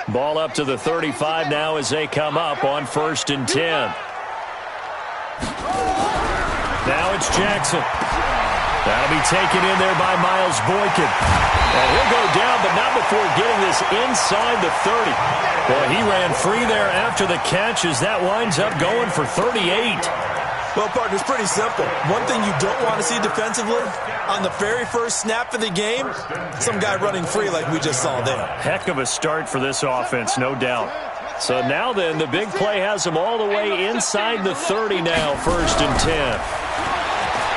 Ball up to the 35 now as they come up on 1st and 10. Now it's Jackson. That'll be taken in there by Miles Boykin. And he'll go down, but not before getting this inside the 30. Boy, he ran free there after the catch as that winds up going for 38. Well, partner, it's pretty simple. One thing you don't want to see defensively, on the very first snap of the game, some guy running free like we just saw there. Heck of a start for this offense, no doubt. So now then, the big play has them all the way inside the 30 now, 1st and 10.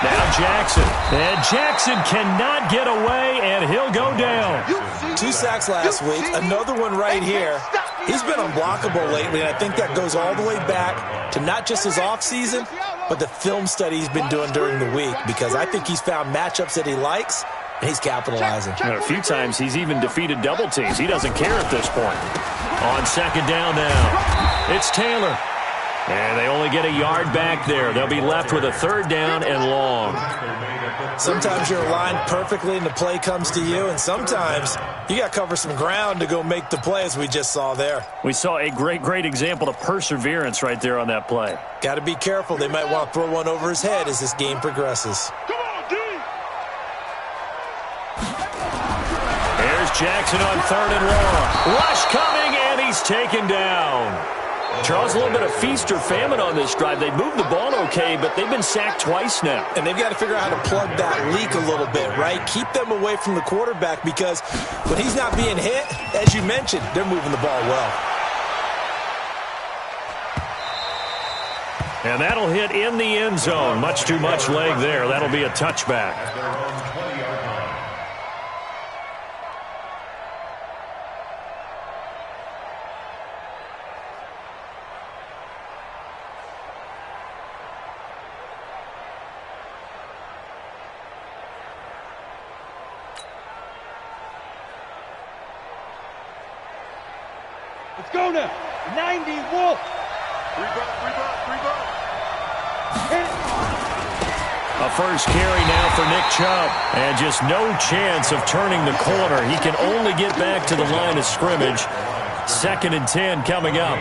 Now Jackson. And Jackson cannot get away, and he'll go down. 2 sacks last week, another one right here. He's been unblockable lately, and I think that goes all the way back to not just his offseason, but the film study he's been doing during the week, because I think he's found matchups that he likes, and he's capitalizing. A few times he's even defeated double teams. He doesn't care at this point. On 2nd down now, it's Taylor. And they only get a yard back there. They'll be left with a 3rd down and long. Sometimes you're aligned perfectly and the play comes to you, and sometimes you got to cover some ground to go make the play, as we just saw there. We saw a great example of perseverance right there on that play. Got to be careful. They might want to throw one over his head as this game progresses. There's Jackson on 3rd and long. Rush coming, and he's taken down. Charles, a little bit of feast or famine on this drive. They moved the ball okay, but they've been sacked twice now. And they've got to figure out how to plug that leak a little bit, right? Keep them away from the quarterback, because when he's not being hit, as you mentioned, they're moving the ball well. And that'll hit in the end zone. Much too much leg there. That'll be a touchback. Let's go now. 90 Wolf. A first carry now for Nick Chubb. And just no chance of turning the corner. He can only get back to the line of scrimmage. 2nd and 10 coming up.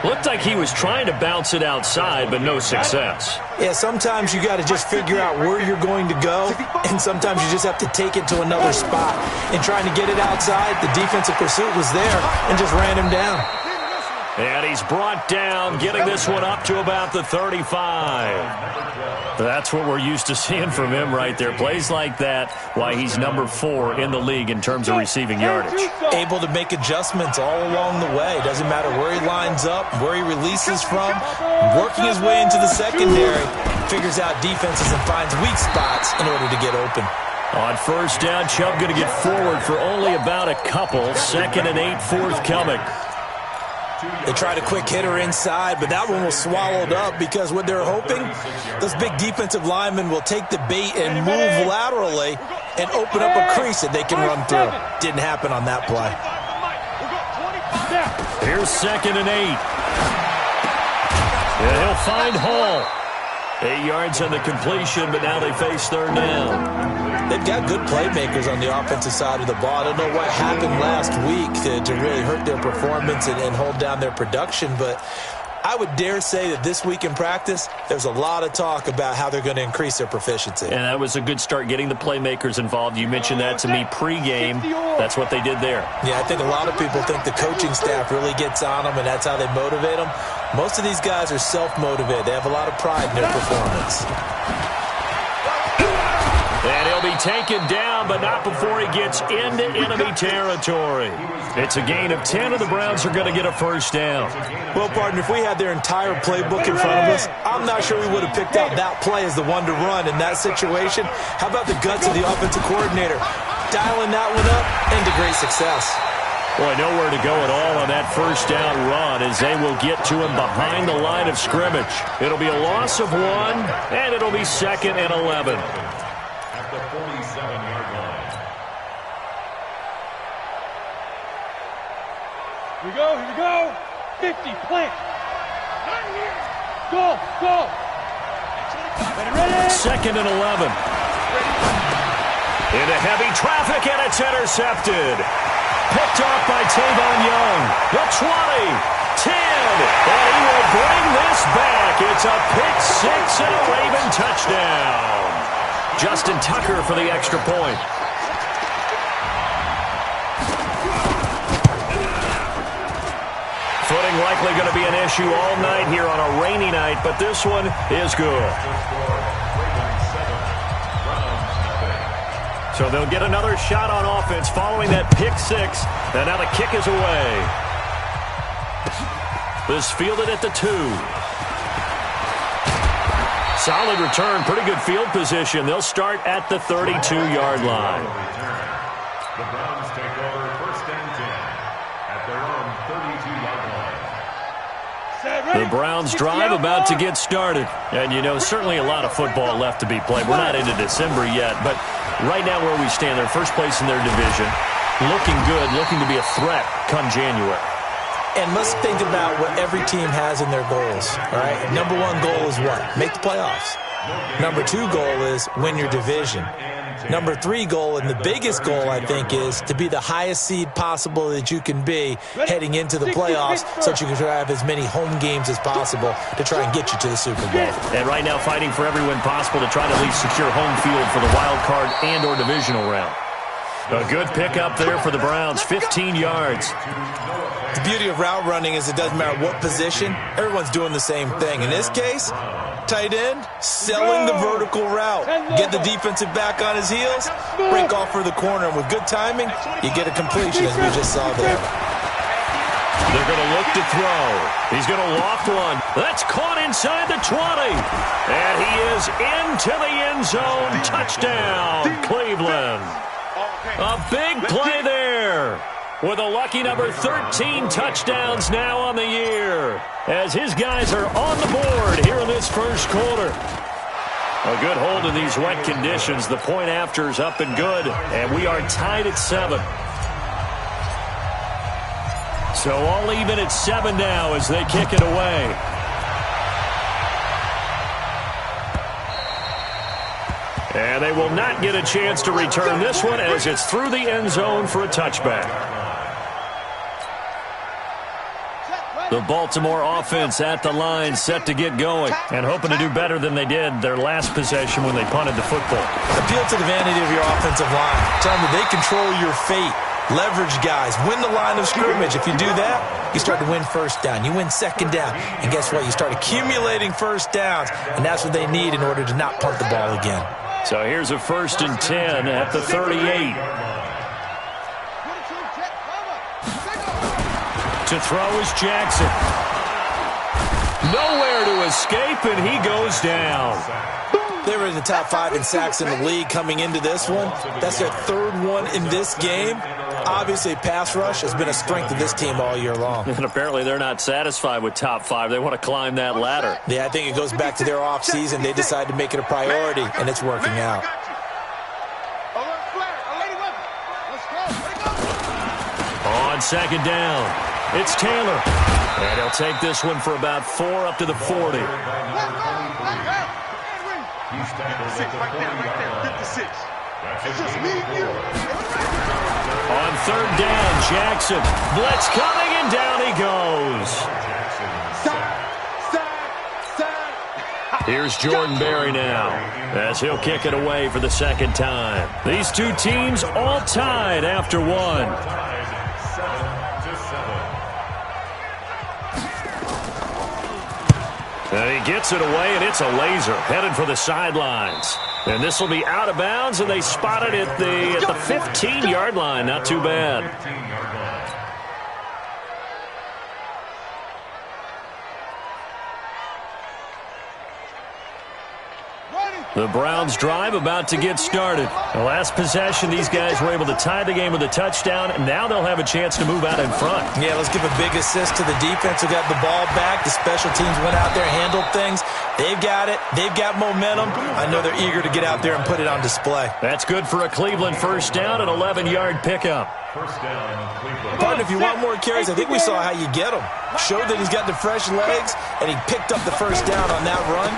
Looked like he was trying to bounce it outside, but no success. Yeah, sometimes you got to just figure out where you're going to go, and sometimes you just have to take it to another spot. In trying to get it outside, the defensive pursuit was there and just ran him down. And he's brought down, getting this one up to about the 35. That's what we're used to seeing from him right there. Plays like that, why he's number 4 in the league in terms of receiving yardage. Able to make adjustments all along the way. Doesn't matter where he lines up, where he releases from. Working his way into the secondary, figures out defenses and finds weak spots in order to get open. On 1st down, Chubb going to get forward for only about a couple. 2nd and 8 forthcoming. They tried a quick hitter inside, but that one was swallowed up because what they're hoping, those big defensive linemen will take the bait and move laterally and open up a crease that they can run through. Didn't happen on that play. Here's 2nd and 8. And he'll find Hall. 8 yards on the completion, but now they face 3rd down. They've got good playmakers on the offensive side of the ball. I don't know what happened last week to really hurt their performance and hold down their production, but I would dare say that this week in practice, there's a lot of talk about how they're going to increase their proficiency. And that was a good start, getting the playmakers involved. You mentioned that to me pregame. That's what they did there. Yeah, I think a lot of people think the coaching staff really gets on them, and that's how they motivate them. Most of these guys are self-motivated. They have a lot of pride in their performance. And he'll be taken down, but not before he gets into enemy territory. It's a gain of 10, and the Browns are going to get a 1st down. Well, partner, if we had their entire playbook in front of us, I'm not sure we would have picked out that play as the one to run in that situation. How about the guts of the offensive coordinator? Dialing that one up into great success. Boy, nowhere to go at all on that 1st down run as they will get to him behind the line of scrimmage. It'll be a loss of 1, and it'll be 2nd and 11. At the 47-yard line. Here we go. 50, plant. Go. Ready. 2nd and 11. Into heavy traffic, and it's intercepted. Picked off by Tavon Young. The 20, 10, and he will bring this back. It's a pick six and a Raven touchdown. Justin Tucker for the extra point. Footing likely going to be an issue all night here on a rainy night, but this one is good. So they'll get another shot on offense following that pick six, and now the kick is away. This fielded at the 2. Solid return, pretty good field position. They'll start at the 32-yard line. The Browns take over first and 10 at their own 32-yard line. The Browns drive about to get started. And, you know, certainly a lot of football left to be played. We're not into December yet, but right now where we stand, they're first place in their division. Looking good, looking to be a threat come January. And let's think about what every team has in their goals, all right? Number 1 goal is what? Make the playoffs. Number 2 goal is win your division. Number 3 goal, and the biggest goal, I think, is to be the highest seed possible that you can be heading into the playoffs so that you can have as many home games as possible to try and get you to the Super Bowl. And right now fighting for every win possible to try to at least secure home field for the wild card and or divisional round. A good pickup there for the Browns, 15 yards. The beauty of route running is it doesn't matter what position, everyone's doing the same thing. In this case, tight end, selling the vertical route. Get the defensive back on his heels, break off for the corner, and with good timing, you get a completion, as we just saw there. They're going to look to throw. He's going to loft one. That's caught inside the 20. And he is into the end zone. Touchdown, Cleveland. A big play there, with a lucky number 13 touchdowns now on the year, as his guys are on the board here in this first quarter. A good hold in these wet conditions. The point after is up and good, and we are tied at 7. So all even at 7 now as they kick it away. And they will not get a chance to return this one as it's through the end zone for a touchback. The Baltimore offense at the line, set to get going, and hoping to do better than they did their last possession when they punted the football. Appeal to the vanity of your offensive line. Tell them that they control your fate. Leverage guys. Win the line of scrimmage. If you do that, you start to win first down. You win second down. And guess what? You start accumulating first downs, and that's what they need in order to not punt the ball again. So here's a first and 10 at the 38. To throw is Jackson. Nowhere to escape, and he goes down. They were in the top 5 in sacks in the league coming into this one. That's their 3rd one in this game. Obviously, pass rush has been a strength of this team all year long. And apparently they're not satisfied with top 5. They want to climb that ladder. Yeah, I think it goes back to their offseason. They decided to make it a priority, and it's working out. On second down, it's Taylor. And he'll take this one for about 4 up to the 40. He's tackled at the 40-yard line. 56. That's just me and you. On third down, Jackson. Blitz coming, and down he goes. Here's Jordan Berry now, as he'll kick it away for the second time. These two teams all tied after one. 7-7. And he gets it away, and it's a laser headed for the sidelines. And this will be out of bounds, and they spot it at the 15-yard line. Not too bad. The Browns drive about to get started. The last possession, these guys were able to tie the game with a touchdown, and now they'll have a chance to move out in front. Yeah, let's give a big assist to the defense who got the ball back. The special teams went out there, handled things. They've got it. They've got momentum. I know they're eager to get out there and put it on display. That's good for a Cleveland first down, an 11-yard pickup. First down, Cleveland. Pardon, if you want more carries, I think we saw how you get them. Showed that he's got the fresh legs, and he picked up the first down on that run.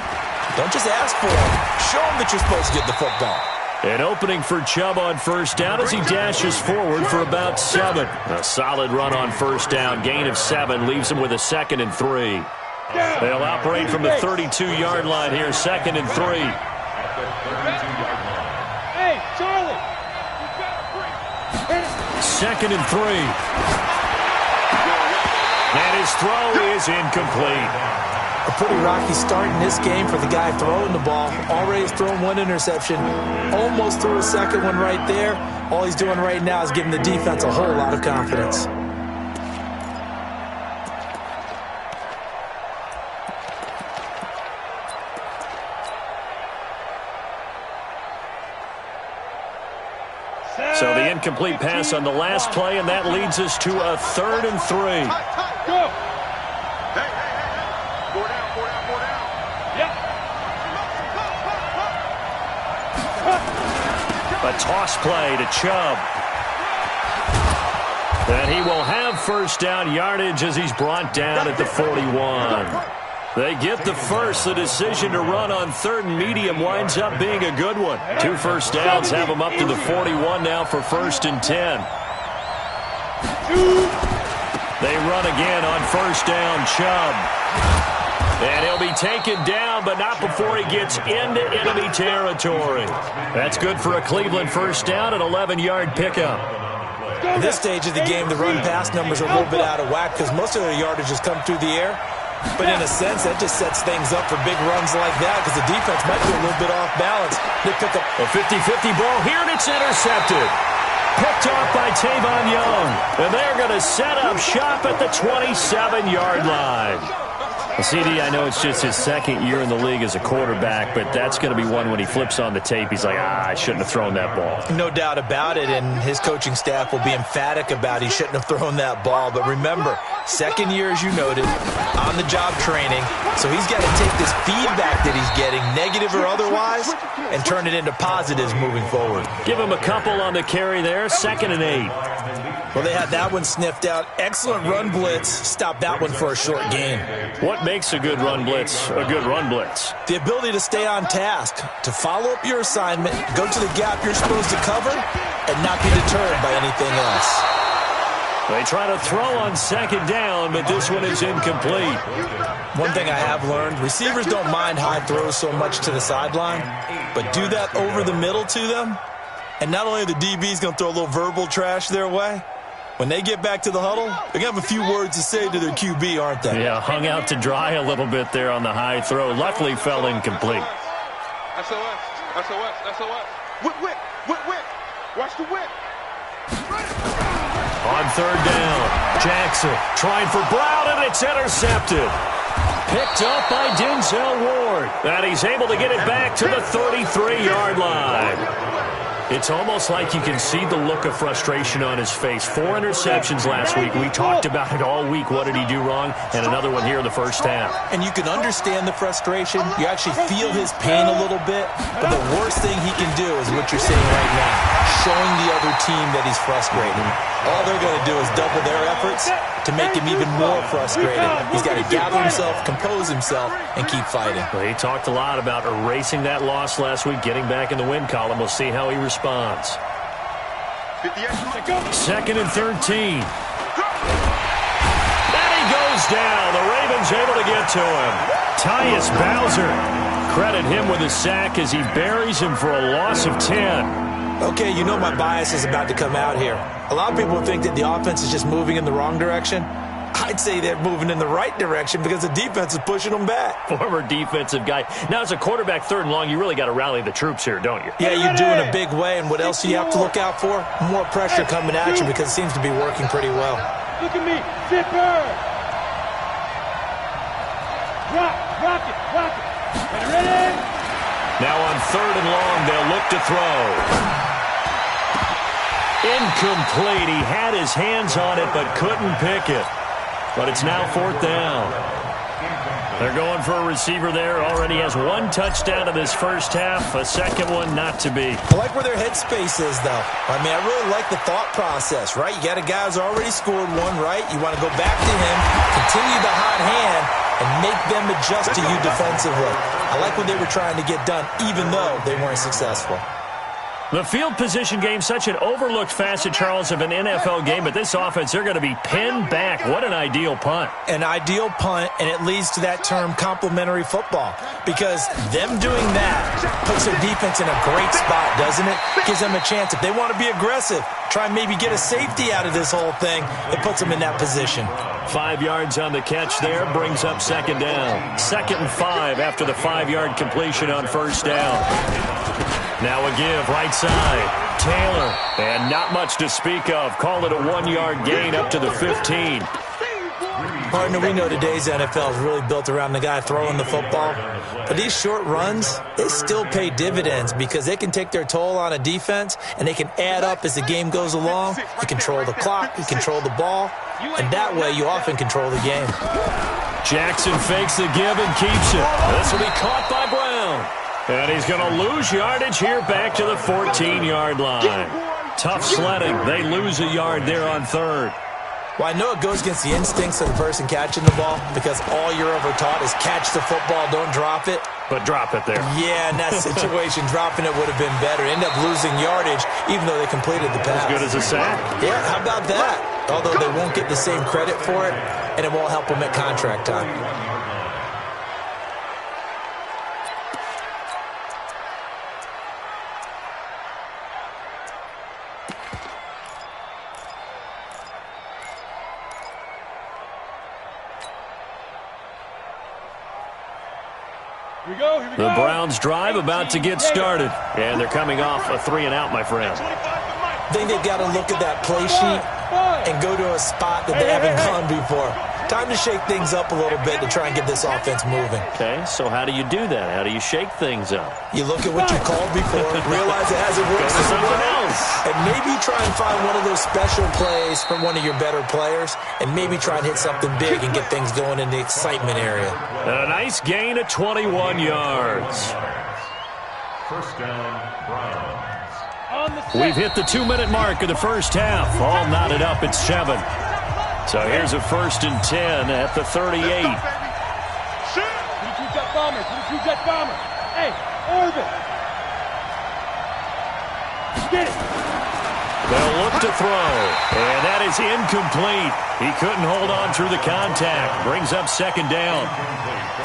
Don't just ask for it. Show them that you're supposed to get the football. An opening for Chubb on first down as he dashes forward for about 7. A solid run on first down. Gain of 7 leaves him with a 2nd and 3. They'll operate from the 32-yard line here. 2nd and 3. Hey, Charlie. 2nd and 3. And his throw is incomplete. A pretty rocky start in this game for the guy throwing the ball. Already has thrown 1 interception. Almost threw a 2nd one right there. All he's doing right now is giving the defense a whole lot of confidence. So the incomplete pass on the last play, and that leads us to a 3rd and 3. Go. A toss play to Chubb. And he will have first down yardage as he's brought down at the 41. They get the first. The decision to run on 3rd and medium winds up being a good one. 2 first downs have him up to the 41 now for 1st and 10. They run again on first down, Chubb. And he'll be taken down, but not before he gets into enemy territory. That's good for a Cleveland first down, an 11-yard pickup. At this stage of the game, the run-pass numbers are a little bit out of whack because most of their yardage has come through the air. But in a sense, that just sets things up for big runs like that because the defense might be a little bit off balance. They pick up a 50-50 ball here, and it's intercepted. Picked off by Tavon Young. And they're going to set up shop at the 27-yard line. Well, CD, I know it's just his 2nd year in the league as a quarterback, but that's going to be one when he flips on the tape. He's like, I shouldn't have thrown that ball. No doubt about it, and his coaching staff will be emphatic about he shouldn't have thrown that ball. But remember, 2nd year, as you noted, on-the-job training, so he's got to take this feedback that he's getting, negative or otherwise, and turn it into positives moving forward. Give him a couple on the carry there, 2nd and 8. Well, they had that one sniffed out. Excellent run blitz. Stop that one for a short gain. What makes a good run blitz a good run blitz? The ability to stay on task, to follow up your assignment, go to the gap you're supposed to cover, and not be deterred by anything else. They try to throw on 2nd down, but this one is incomplete. One thing I have learned, receivers don't mind high throws so much to the sideline, but do that over the middle to them, and not only are the DBs going to throw a little verbal trash their way, when they get back to the huddle, they're going to have a few words to say to their QB, aren't they? Yeah, hung out to dry a little bit there on the high throw. Luckily fell incomplete. SOS. Whip. Watch the whip. On 3rd down, Jackson trying for Brown, and it's intercepted. Picked up by Denzel Ward. And he's able to get it back to the 33-yard line. It's almost like you can see the look of frustration on his face. 4 interceptions last week. We talked about it all week. What did he do wrong? And another one here in the first half. And you can understand the frustration. You actually feel his pain a little bit. But the worst thing he can do is what you're seeing right now, showing the other team that he's frustrated. All they're going to do is double their efforts to make him even more frustrated. He's got to gather himself, compose himself, and keep fighting. Well, he talked a lot about erasing that loss last week, getting back in the win column. We'll see how he responds. 2nd and 13. And he goes down. The Ravens able to get to him. Tyus Bowser. Credit him with a sack as he buries him for a loss of 10. Okay, you know my bias is about to come out here. A lot of people think that the offense is just moving in the wrong direction. I'd say they're moving in the right direction because the defense is pushing them back. Former defensive guy. Now, as a quarterback 3rd and long, you really got to rally the troops here, don't you? Yeah, you do in a big way. And what else do you have to look out for? More pressure coming at you because it seems to be working pretty well. Look at me. Zipper. Rock it. Ready? Now on 3rd and long, they'll look to throw. Incomplete. He had his hands on it but couldn't pick it. But it's now 4th down. They're going for a receiver there. Already has 1 touchdown in this first half. A 2nd one not to be. I like where their headspace is, though. I mean, I really like the thought process, right? You got a guy who's already scored 1, right? You want to go back to him, continue the hot hand, and make them adjust to you defensively. I like what they were trying to get done, even though they weren't successful. The field position game, such an overlooked facet, Charles, of an NFL game, but this offense, they're going to be pinned back. What an ideal punt. An ideal punt, and it leads to that term complementary football, because them doing that puts their defense in a great spot, doesn't it? Gives them a chance. If they want to be aggressive, try and maybe get a safety out of this whole thing, it puts them in that position. 5 yards on the catch there, brings up second down. 2nd and 5 after the 5-yard completion on first down. Now a give, right side. Taylor, and not much to speak of. Call it a 1-yard gain up to the 15. Partner, we know today's NFL is really built around the guy throwing the football. But these short runs, they still pay dividends because they can take their toll on a defense, and they can add up as the game goes along. You control the clock, you control the ball, and that way you often control the game. Jackson fakes the give and keeps it. This will be caught by Brown. And he's going to lose yardage here back to the 14-yard line. Tough sledding. They lose a yard there on third. Well, I know it goes against the instincts of the person catching the ball because all you're ever taught is catch the football, don't drop it. But drop it there. Yeah, in that situation, dropping it would have been better. End up losing yardage even though they completed the pass. As good as a sack. Yeah, how about that? Although they won't get the same credit for it, and it won't help them at contract time. The Browns drive about to get started. And they're coming off a 3-and-out, my friend. I think they've got to look at that play sheet and go to a spot that they haven't gone before. Time to shake things up a little bit to try and get this offense moving. Okay, so how do you do that? How do you shake things up? You look at what you called before, realize it hasn't worked so well, and maybe try and find one of those special plays from one of your better players, and maybe try and hit something big and get things going in the excitement area. And a nice gain of 21 yards. First down, Browns. We've hit the 2-minute mark of the first half. All knotted up at 7. So here's a 1st and 10 at the 38. Choose that bomber. Choose that bomber. Hey, Orville. Get it. They'll look to throw. And that is incomplete. He couldn't hold on through the contact. Brings up second down.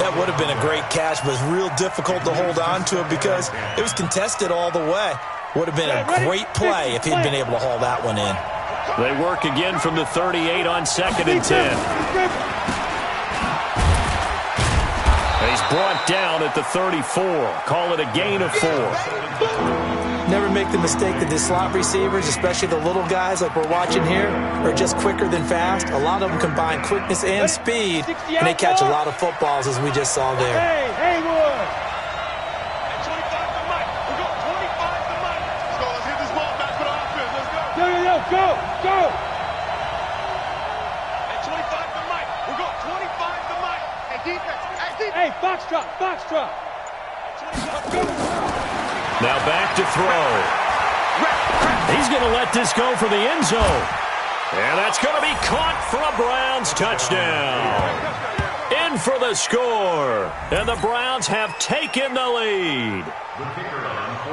That would have been a great catch, but it's real difficult to hold on to it because it was contested all the way. Would have been a great play if he'd been able to haul that one in. They work again from the 38 on 2nd and 10. He's brought down at the 34. Call it a gain of 4. Never make the mistake that the slot receivers, especially the little guys like we're watching here, are just quicker than fast. A lot of them combine quickness and speed, and they catch a lot of footballs, as we just saw there. Hey, Haywood. Go! At 25 to Mike. We'll go 25 to Mike. Hey, defense. Hey, foxtrot. Now back to throw. He's going to let this go for the end zone. And that's going to be caught for a Browns touchdown. In for the score. And the Browns have taken the lead.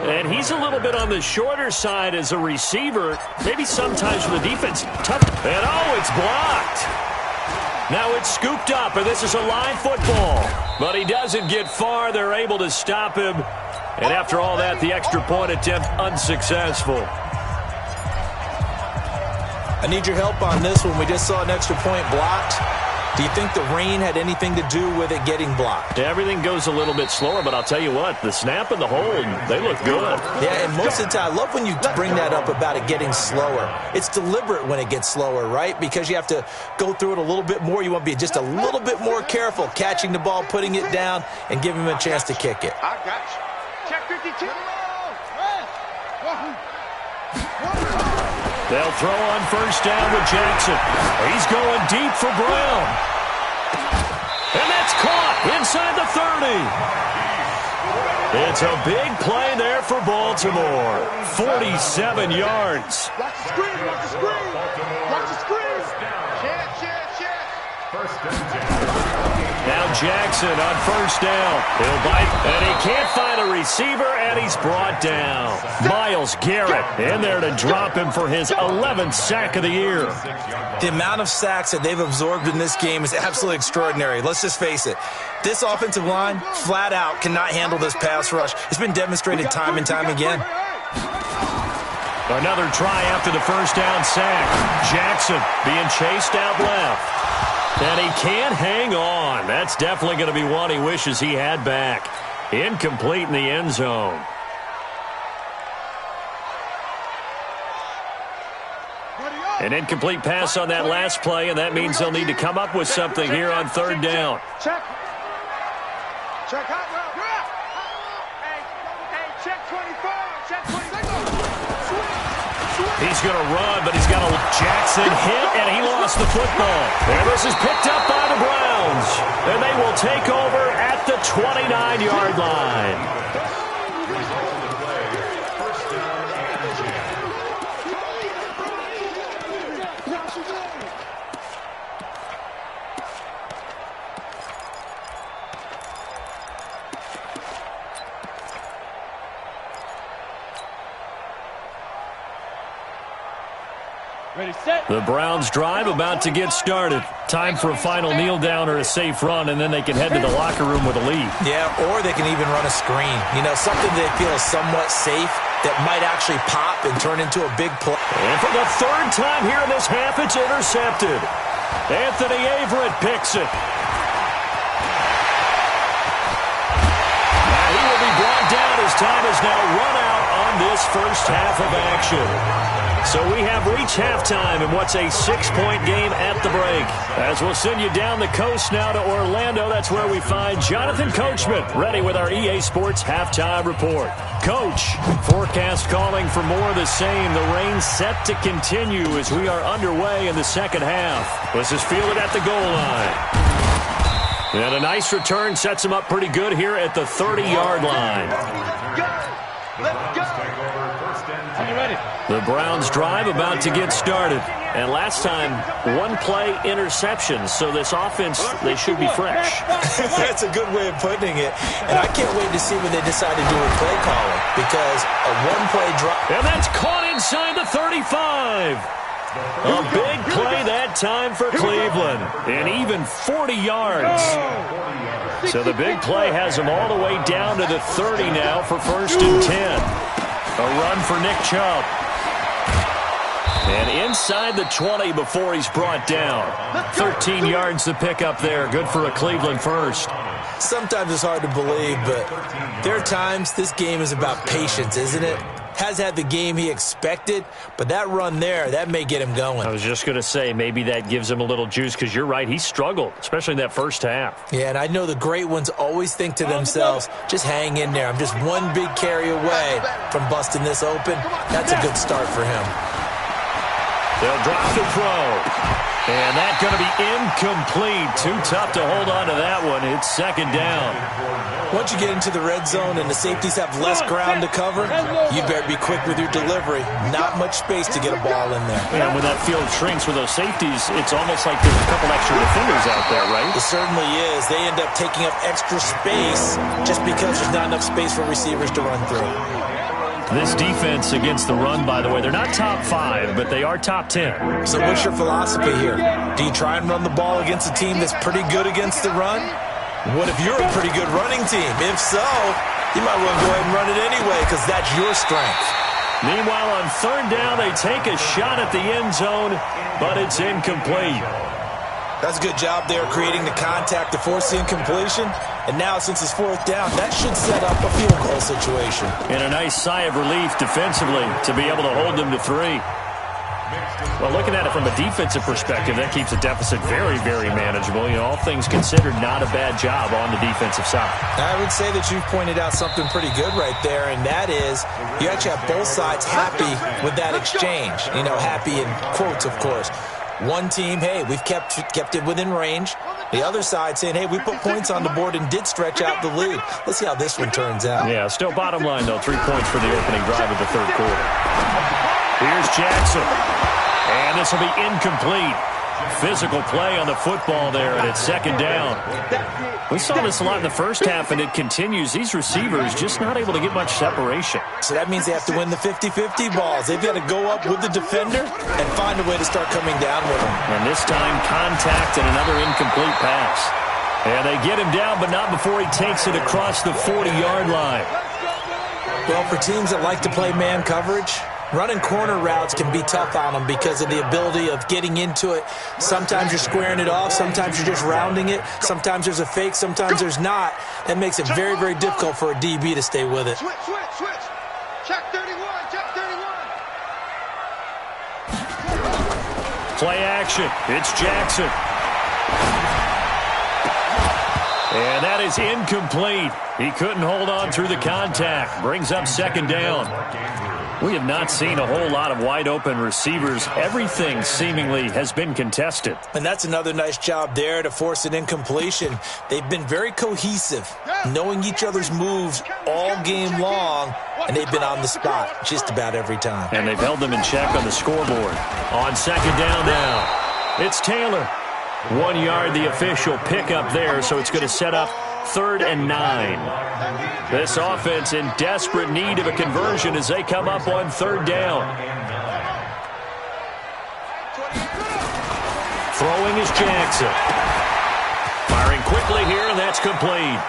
And he's a little bit on the shorter side as a receiver. Maybe sometimes for the defense. Tough. And oh, it's blocked. Now it's scooped up, and this is a live football. But he doesn't get far. They're able to stop him. And after all that, the extra point attempt unsuccessful. I need your help on this one. We just saw an extra point blocked. Do you think the rain had anything to do with it getting blocked? Everything goes a little bit slower, but I'll tell you what, the snap and the hold, they look good. Yeah, and most of the time, I love when you bring that up about it getting slower. It's deliberate when it gets slower, right? Because you have to go through it a little bit more. You want to be just a little bit more careful catching the ball, putting it down, and giving him a chance to kick it. I got you. Check 52. They'll throw on first down with Jackson. He's going deep for Brown. And that's caught inside the 30. It's a big play there for Baltimore. 47 yards. Watch the screen. Watch the screen. Watch the screen. Chance. First and 10. Now Jackson on first down. He'll bite, and he can't find a receiver, and he's brought down. Myles Garrett in there to drop him for his 11th sack of the year. The amount of sacks that they've absorbed in this game is absolutely extraordinary. Let's just face it. This offensive line, flat out, cannot handle this pass rush. It's been demonstrated time and time again. Another try after the first down sack. Jackson being chased out left. And he can't hang on. That's definitely going to be one he wishes he had back. Incomplete in the end zone. An incomplete pass on that last play, and that means they'll need to come up with something here on third down. Check. Check out. Hey, check 24. Check 24. He's going to run, but he's got a Jackson hit, and he lost the football. And this is picked up by the Browns. And they will take over at the 29-yard line. Ready, set. The Browns drive about to get started. Time for a final kneel down or a safe run, and then they can head to the locker room with a lead. Yeah, or they can even run a screen. You know, something they feel is somewhat safe that might actually pop and turn into a big play. And for the third time here in this half, it's intercepted. Anthony Averett picks it. Now he will be brought down as time is now run out on this first half of action. So we have reached halftime in what's a 6-point game at the break. As we'll send you down the coast now to Orlando, that's where we find Jonathan Coachman, ready with our EA Sports Halftime Report. Coach, forecast calling for more of the same. The rain set to continue as we are underway in the second half. This is fielded at the goal line. And a nice return sets him up pretty good here at the 30-yard line. Let's go. Are you ready? The Browns drive about to get started. And last time, one-play interception. So this offense, they should be fresh. That's a good way of putting it. And I can't wait to see when they decide to do a play calling. Because a one-play drop. And that's caught inside the 35. A big play that time for Cleveland. And even 40 yards. So the big play has them all the way down to the 30 now for 1st and 10. A run for Nick Chubb. And inside the 20 before he's brought down. 13 yards to pick up there. Good for a Cleveland first. Sometimes it's hard to believe, but there are times this game is about patience, isn't it? Has had the game he expected, but that run there, that may get him going. I was just going to say, maybe that gives him a little juice, because you're right, he struggled, especially in that first half. Yeah, and I know the great ones always think to themselves, just hang in there. I'm just one big carry away from busting this open. That's a good start for him. They'll drop the throw. And that's going to be incomplete. Too tough to hold on to that one. It's second down. Once you get into the red zone and the safeties have less ground to cover, you better be quick with your delivery. Not much space to get a ball in there. And when that field shrinks with those safeties, it's almost like there's a couple extra defenders out there, right? It certainly is. They end up taking up extra space just because there's not enough space for receivers to run through. This defense against the run, by the way, they're not top 5, but they are top 10. So what's your philosophy here? Do you try and run the ball against a team that's pretty good against the run? What if you're a pretty good running team? If so, you might want to go ahead and run it anyway because that's your strength. Meanwhile, on third down, they take a shot at the end zone, but it's incomplete. That's a good job there creating the contact to force the incompletion. And now, since it's fourth down, that should set up a field goal situation. And a nice sigh of relief defensively to be able to hold them to 3. Well, looking at it from a defensive perspective, that keeps the deficit very, very manageable. You know, all things considered, not a bad job on the defensive side. I would say that you've pointed out something pretty good right there, and that is you actually have both sides happy with that exchange. You know, happy in quotes, of course. One team, hey, we've kept it within range. The other side saying, hey, we put points on the board and did stretch out the lead. Let's see how this one turns out. Yeah, still bottom line, though, 3 points for the opening drive of the third quarter. Here's Jackson. And this will be incomplete. Physical play on the football there, and it's second down. We saw this a lot in the first half, and it continues. These receivers just not able to get much separation. So that means they have to win the 50-50 balls. They've got to go up with the defender and find a way to start coming down with them. And this time, contact and another incomplete pass. And they get him down, but not before he takes it across the 40-yard line. Well, for teams that like to play man coverage, running corner routes can be tough on them because of the ability of getting into it. Sometimes you're squaring it off. Sometimes you're just rounding it. Sometimes there's a fake. Sometimes there's not. That makes it very, very difficult for a DB to stay with it. Switch. Check 31. Play action. It's Jackson. And that is incomplete. He couldn't hold on through the contact. Brings up second down. We have not seen a whole lot of wide-open receivers. Everything seemingly has been contested. And that's another nice job there to force an incompletion. They've been very cohesive, knowing each other's moves all game long, and they've been on the spot just about every time. And they've held them in check on the scoreboard. On second down now, it's Taylor. 1 yard, the official pickup there, so it's going to set up 3rd and 9. This offense in desperate need of a conversion as they come up on 3rd down. Throwing is Jackson. Firing quickly here, and that's complete.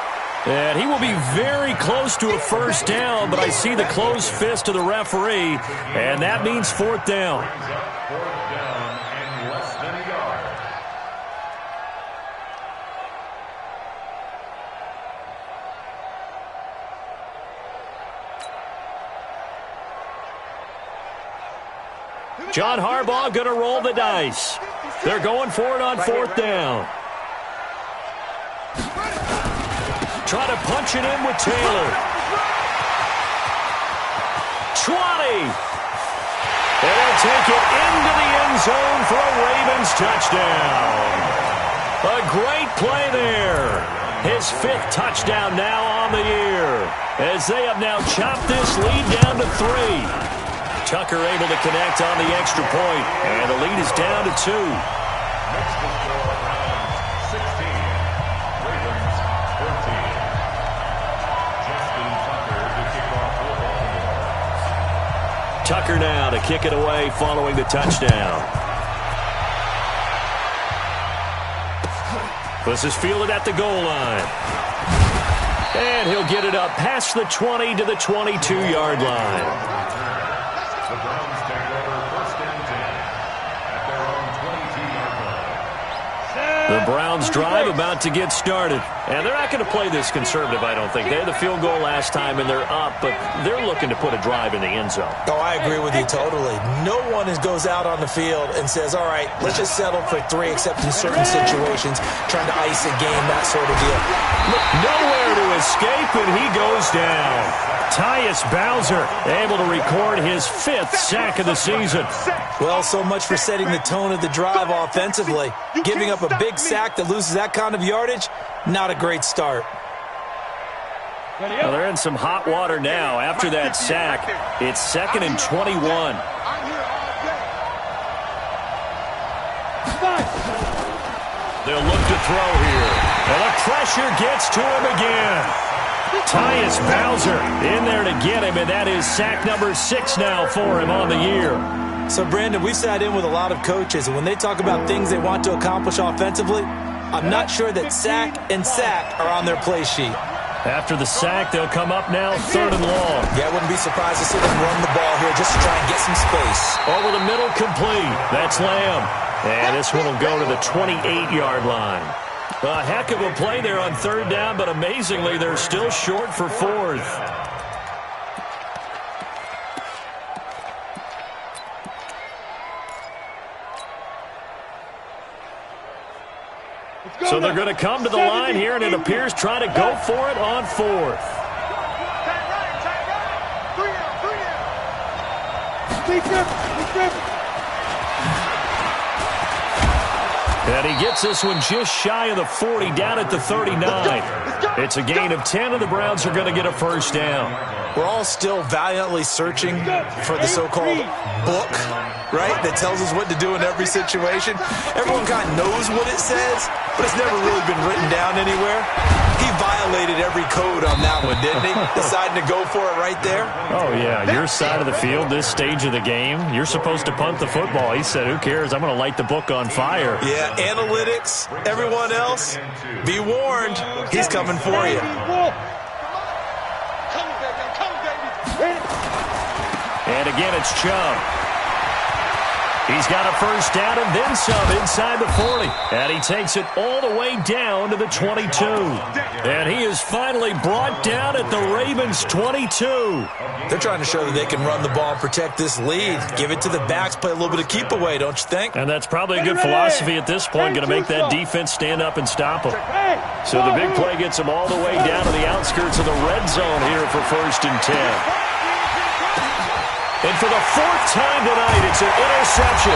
And he will be very close to a first down, but I see the closed fist of the referee, and that means 4th down. John Harbaugh going to roll the dice. They're going for it on 4th down. Try to punch it in with Taylor. 20. And they'll take it into the end zone for a Ravens touchdown. A great play there. His 5th touchdown now on the year, as they have now chopped this lead down to 3. Tucker able to connect on the extra point, and the lead is down to 2. Next to score around 16. Ravens 14. Justin Tucker to kick off for Baltimore. Tucker now to kick it away following the touchdown. This is fielded at the goal line. And he'll get it up past the 20 to the 22-yard line. The Browns take over 1st and 10 at their own 22-yard line. The Browns drive about to get started. And they're not going to play this conservative, I don't think. They had the field goal last time, and they're up, but they're looking to put a drive in the end zone. Oh, I agree with you totally. No one goes out on the field and says, all right, let's just settle for 3, except in certain situations, trying to ice a game, that sort of deal. Nowhere to escape, and he goes down. Tyus Bowser able to record his 5th sack of the season. Well, so much for setting the tone of the drive offensively. Giving up a big sack that loses that kind of yardage, not a great start. Well, they're in some hot water now. After that sack, it's 2nd and 21. They'll look to throw here. And the pressure gets to him again. Tyus Bowser in there to get him, and that is sack number 6 now for him on the year. So, Brandon, we've sat in with a lot of coaches, and when they talk about things they want to accomplish offensively, I'm not sure that sack and sack are on their play sheet. After the sack, they'll come up now 3rd and long. Yeah, I wouldn't be surprised to see them run the ball here just to try and get some space. Over the middle, complete. That's Lamb. And this one will go to the 28-yard line. A heck of a play there on 3rd down, but amazingly, they're still short for 4th. So they're going to come to the line here, and it appears trying to go for it on 4th. And he gets this one just shy of the 40, down at the 39. It's a gain of 10, and the Browns are going to get a first down. We're all still valiantly searching for the so-called book right, that tells us what to do in every situation. Everyone kind of knows what it says, but it's never really been written down anywhere. He violated every code on that one, didn't he? Deciding to go for it right there. Oh, yeah, your side of the field, this stage of the game, you're supposed to punt the football. He said, who cares? I'm going to light the book on fire. Yeah, analytics, everyone else, be warned, he's coming for you. And again, it's Chubb. He's got a first down and then some inside the 40. And he takes it all the way down to the 22. And he is finally brought down at the Ravens' 22. They're trying to show that they can run the ball and protect this lead. Give it to the backs, play a little bit of keep away, don't you think? And that's probably a good philosophy at this point, going to make that defense stand up and stop them. So the big play gets them all the way down to the outskirts of the red zone here for 1st and 10. And for the 4th time tonight, it's an interception.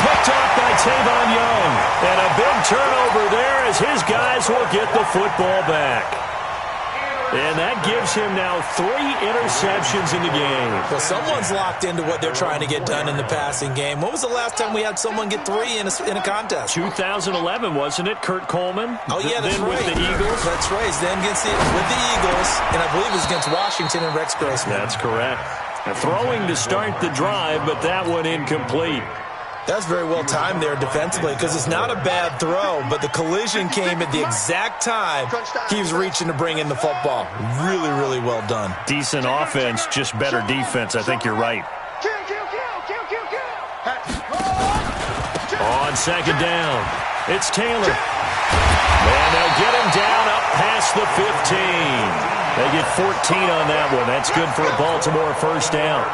Picked off by Tavon Young. And a big turnover there as his guys will get the football back. And that gives him now 3 interceptions in the game. Well, someone's locked into what they're trying to get done in the passing game. When was the last time we had someone get 3 in a contest? 2011, wasn't it? Kurt Coleman? Oh, yeah, that's then right. with the Eagles. That's right. Then with the Eagles, and I believe it was against Washington and Rex Grossman. That's correct. Throwing to start the drive, but that one incomplete. That's very well timed there defensively because it's not a bad throw, but the collision came at the exact time he was reaching to bring in the football. Really, really well done. Decent offense, just better defense. I think you're right. On 2nd down, it's Taylor. And they'll get him down up past the 15. They get 14 on that one. That's good for a Baltimore first down.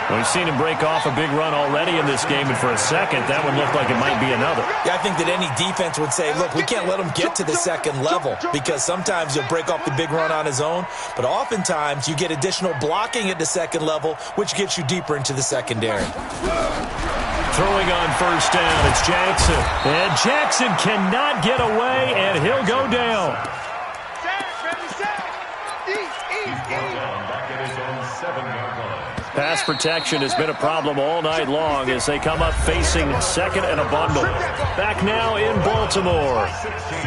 We've seen him break off a big run already in this game, and for a second, that one looked like it might be another. Yeah, I think that any defense would say, look, we can't let him get to the 2nd level because sometimes he'll break off the big run on his own, but oftentimes you get additional blocking at the 2nd level, which gets you deeper into the secondary. Throwing on first down, it's Jackson. And Jackson cannot get away, and he'll go down. Pass protection has been a problem all night long as they come up facing 2nd and a bundle. Back now in Baltimore.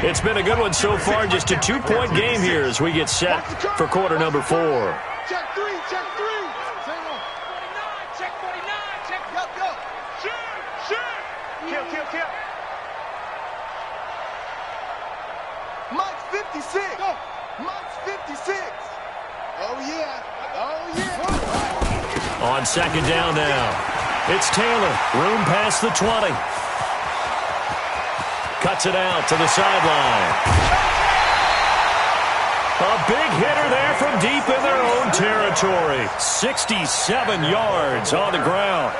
It's been a good one so far, just a 2-point game here as we get set for quarter number 4. Check 3, check 3. Check 49, check 49, check, go. Shoot. Kill. Mike's 56. Go. Mike's 56. Oh, yeah. On 2nd down now, it's Taylor. Room past the 20. Cuts it out to the sideline. A big hitter there from deep in their own territory. 67 yards on the ground.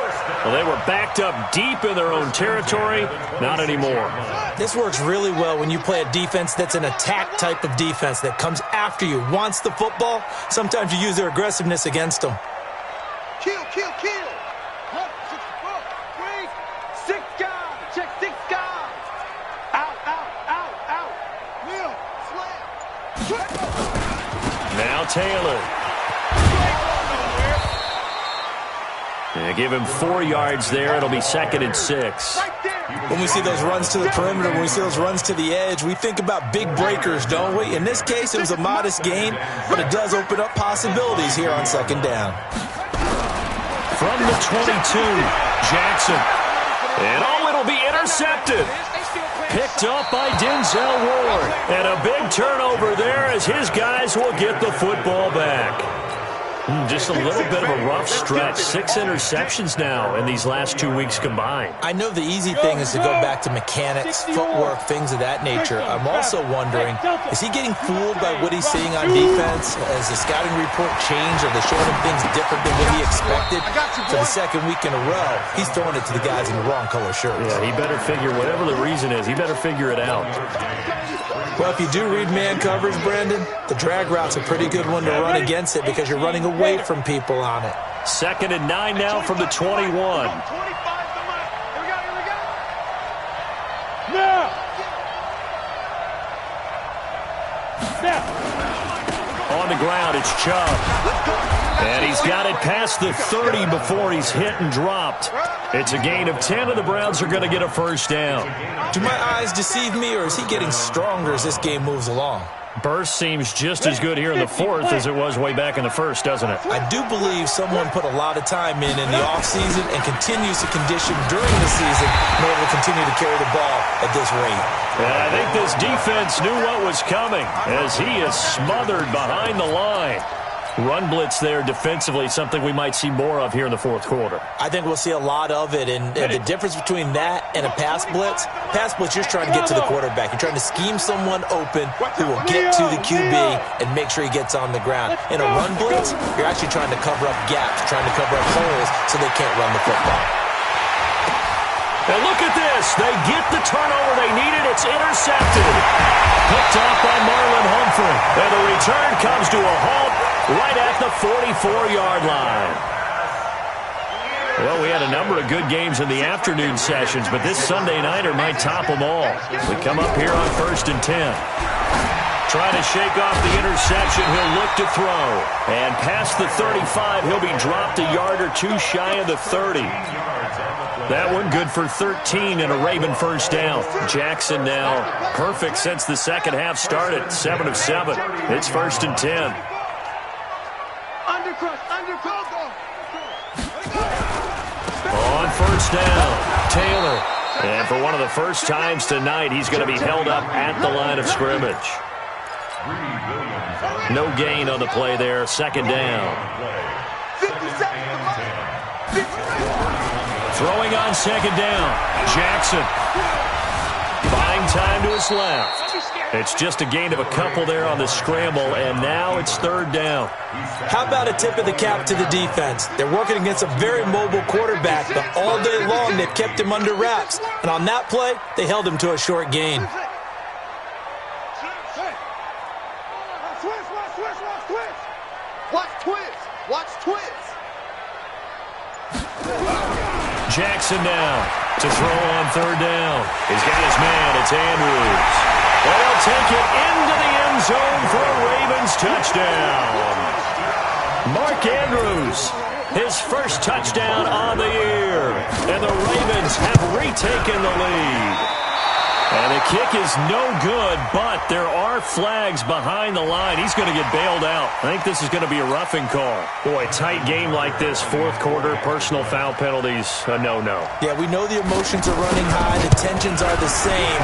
Well, they were backed up deep in their own territory. Not anymore. This works really well when you play a defense that's an attack type of defense that comes after you, wants the football. Sometimes you use their aggressiveness against them. Kill. 1, 6, 4, 3, 6 guys. Check 6 guys. Out. Will, slam. Now Taylor. Give him 4 yards there. It'll be 2nd and 6. When we see those runs to the perimeter, when we see those runs to the edge, we think about big breakers, don't we? In this case, it was a modest gain, but it does open up possibilities here on 2nd down. From the 22, Jackson. And it'll be intercepted. Picked up by Denzel Ward. And a big turnover there as his guys will get the football back. Just a little bit of a rough stretch. 6 interceptions now in these last 2 weeks combined. I know the easy thing is to go back to mechanics, footwork, things of that nature. I'm also wondering, is he getting fooled by what he's seeing on defense? Has the scouting report changed? Are they showing him things different than what he expected? For the 2nd week in a row, he's throwing it to the guys in the wrong color shirts. Yeah, he better figure, whatever the reason is, he better figure it out. Well, if you do read man coverage, Brendan, the drag route's a pretty good one to run against it because you're running away from people on it. 2nd and 9 now from the 21. 25 the mic. Here we go. Now. On the ground, it's Chubb. And he's got it past the 30 before he's hit and dropped. It's a gain of 10, and the Browns are going to get a first down. Do my eyes deceive me, or is he getting stronger as this game moves along? Burst seems just as good here in the fourth as it was way back in the first, doesn't it? I do believe someone put a lot of time in the offseason and continues to condition during the season in order to continue to carry the ball at this rate. And I think this defense knew what was coming as he is smothered behind the line. Run blitz there defensively, something we might see more of here in the fourth quarter. I think we'll see a lot of it, and the difference between that and a pass blitz, you're just trying to get to the quarterback. You're trying to scheme someone open who will get to the QB and make sure he gets on the ground. In a run blitz, you're actually trying to cover up gaps, trying to cover up holes so they can't run the football. And look at this. They get the turnover they needed. It's intercepted. Picked off by Marlon Humphrey. And the return comes to a halt right at the 44-yard line. Well, we had a number of good games in the afternoon sessions, but this Sunday nighter might top them all. We come up here on 1st and 10. Trying to shake off the interception. He'll look to throw. And past the 35, he'll be dropped a yard or two shy of the 30. That one good for 13 and a Raven first down. Jackson now perfect since the second half started. 7 of 7. It's 1st and 10. On first down, Taylor. And for one of the first times tonight, he's going to be held up at the line of scrimmage. No gain on the play there. 2nd down. Throwing on 2nd down. Jackson. Buying time to his left. It's just a gain of a couple there on the scramble, and now it's 3rd down. How about a tip of the cap to the defense? They're working against a very mobile quarterback, but all day long they've kept him under wraps. And on that play, they held him to a short gain. Watch twist. Jackson now to throw on 3rd down. He's got his man. It's Andrews. They'll take it into the end zone for a Ravens touchdown. Mark Andrews, his first touchdown on the year. And the Ravens have retaken the lead. And the kick is no good, but there are flags behind the line. He's going to get bailed out. I think this is going to be a roughing call. Boy, tight game like this, fourth quarter, personal foul penalties, a no-no. Yeah, we know the emotions are running high. The tensions are the same.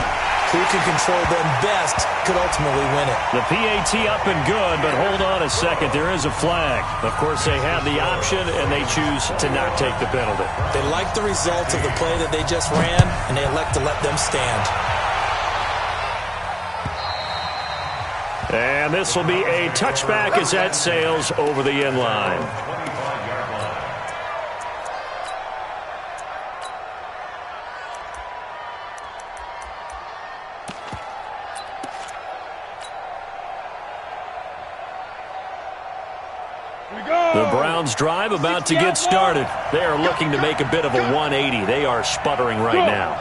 Who can control them best could ultimately win it. The PAT up and good, but hold on a second. There is a flag. Of course, they have the option, and they choose to not take the penalty. They like the results of the play that they just ran, and they elect to let them stand. And this will be a touchback as that sails over the end line. The Browns drive about to get started. They are looking to make a bit of a 180. They are sputtering right now.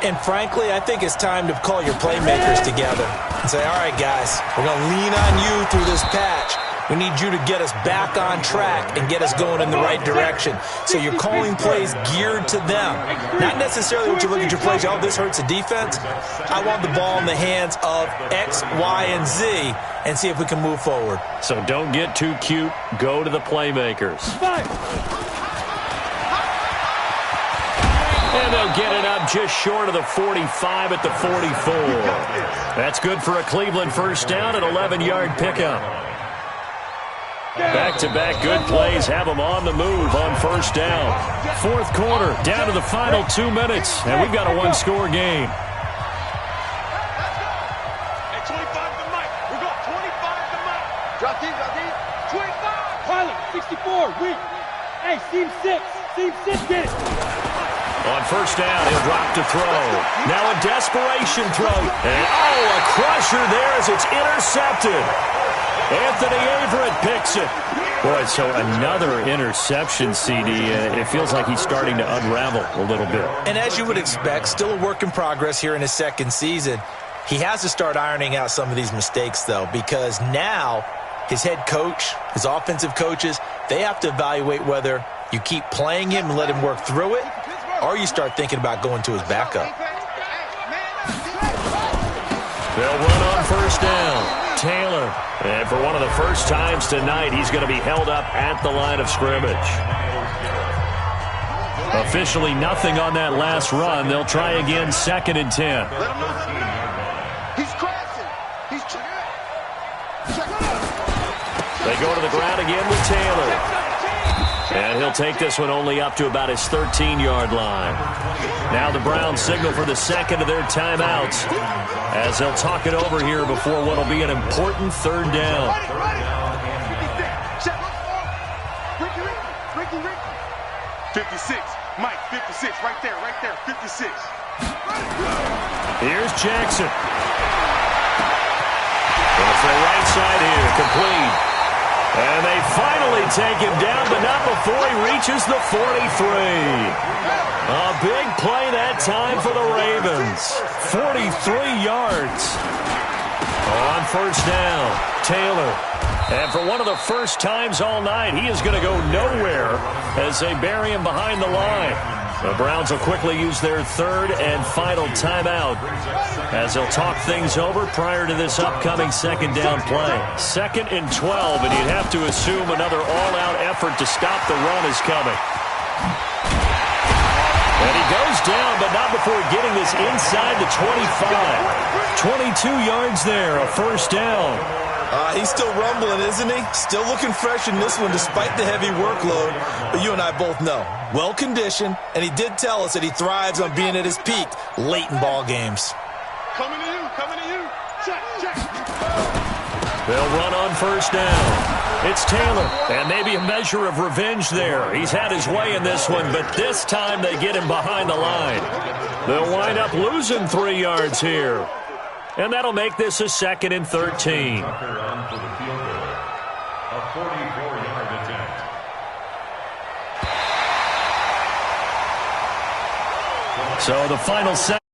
And frankly, I think it's time to call your playmakers together and say, all right, guys, we're going to lean on you through this patch. We need you to get us back on track and get us going in the right direction. So you're calling plays geared to them. Not necessarily what you look at your plays, oh, this hurts the defense. I want the ball in the hands of X, Y, and Z and see if we can move forward. So don't get too cute. Go to the playmakers. And they'll get it up just short of the 45 at the 44. That's good for a Cleveland first down, an 11-yard pickup. Back-to-back good plays have them on the move on first down. Fourth quarter, down to the final 2 minutes, and we've got a one-score game. Hey, 25 to Mike. We're going 25 to Mike. Drop deep, 25. Pilot, 64, weak. Hey, seam 6, get it. On first down, he'll drop to throw. Now a desperation throw. And, a crusher there as it's intercepted. Anthony Averett picks it. Boy, so another interception, CD. It feels like he's starting to unravel a little bit. And as you would expect, still a work in progress here in his second season. He has to start ironing out some of these mistakes, though, because now his head coach, his offensive coaches, they have to evaluate whether you keep playing him and let him work through it, or you start thinking about going to his backup. They'll run on first down. Taylor. And for one of the first times tonight, he's going to be held up at the line of scrimmage. Officially nothing on that last run. They'll try again, 2nd and 10. He's crashing. They go to the ground again with Taylor. And he'll take this one only up to about his 13-yard line. Now the Browns signal for the second of their timeouts as they'll talk it over here before what will be an important 3rd down. 56. Mike, 56. Right there, 56. Here's Jackson. Going for the right side here, complete. And they finally take him down, but not before he reaches the 43. A big play that time for the Ravens. 43 yards. On first down, Taylor. And for one of the first times all night, he is going to go nowhere as they bury him behind the line. The Browns will quickly use their 3rd and final timeout as they'll talk things over prior to this upcoming 2nd down play. 2nd and 12, and you'd have to assume another all-out effort to stop the run is coming. And he goes down, but not before getting this inside the 25. 22 yards there, a first down. He's still rumbling, isn't he? Still looking fresh in this one despite the heavy workload. But you and I both know, well-conditioned, and he did tell us that he thrives on being at his peak late in ball games. Coming to you. Check. They'll run on first down. It's Taylor, and maybe a measure of revenge there. He's had his way in this one, but this time they get him behind the line. They'll wind up losing 3 yards here. And that'll make this a 2nd and 13. A 44-yard attempt. So the final set.